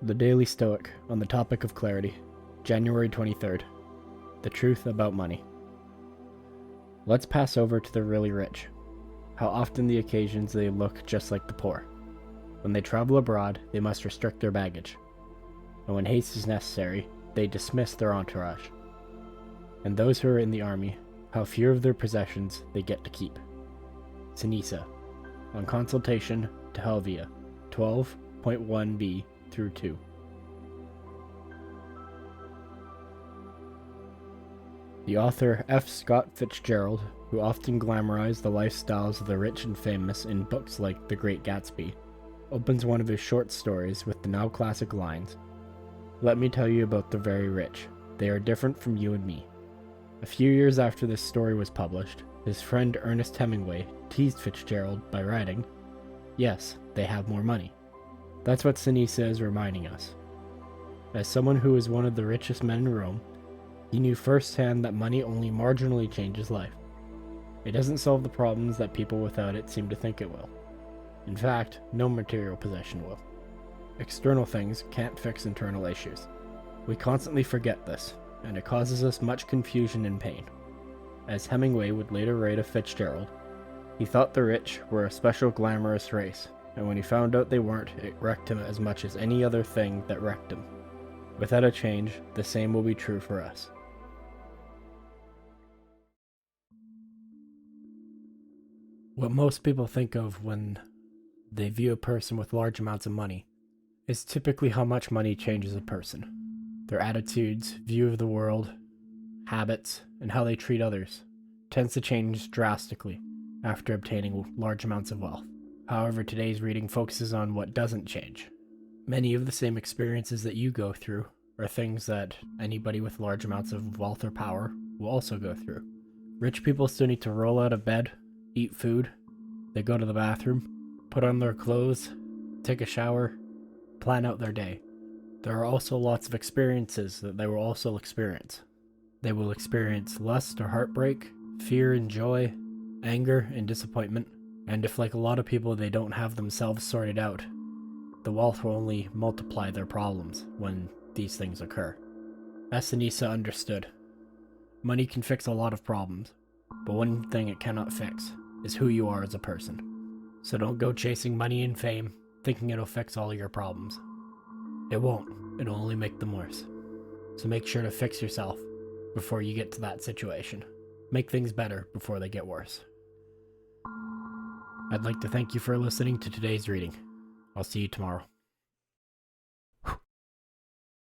The Daily Stoic on the topic of clarity, January 23rd. The truth about money. Let's pass over to the really rich. How often the occasions they look just like the poor. When they travel abroad, they must restrict their baggage. And when haste is necessary, they dismiss their entourage. And those who are in the army, how few of their possessions they get to keep. Seneca, on Consolation to Helvia, 12.1b through 2. The author F. Scott Fitzgerald, who often glamorized the lifestyles of the rich and famous in books like The Great Gatsby, opens one of his short stories with the now classic lines, "Let me tell you about the very rich. They are different from you and me." A few years after this story was published, his friend Ernest Hemingway teased Fitzgerald by writing, "Yes, they have more money." That's what Seneca is reminding us. As someone who was one of the richest men in Rome, he knew firsthand that money only marginally changes life. It doesn't solve the problems that people without it seem to think it will. In fact, no material possession will. External things can't fix internal issues. We constantly forget this, and it causes us much confusion and pain. As Hemingway would later write of Fitzgerald, he thought the rich were a special glamorous race, and when he found out they weren't, it wrecked him as much as any other thing that wrecked him. Without a change, the same will be true for us. What most people think of when they view a person with large amounts of money is typically how much money changes a person. Their attitudes, view of the world, habits, and how they treat others tends to change drastically after obtaining large amounts of wealth. However, today's reading focuses on what doesn't change. Many of the same experiences that you go through are things that anybody with large amounts of wealth or power will also go through. Rich people still need to roll out of bed, eat food, they go to the bathroom, put on their clothes, take a shower, plan out their day. There are also lots of experiences that they will also experience. They will experience lust or heartbreak, fear and joy, anger and disappointment, and if like a lot of people they don't have themselves sorted out, the wealth will only multiply their problems when these things occur. As Seneca understood, money can fix a lot of problems, but one thing it cannot fix is who you are as a person. So don't go chasing money and fame, thinking it'll fix all your problems. It won't. It'll only make them worse. So make sure to fix yourself before you get to that situation. Make things better before they get worse. I'd like to thank you for listening to today's reading. I'll see you tomorrow.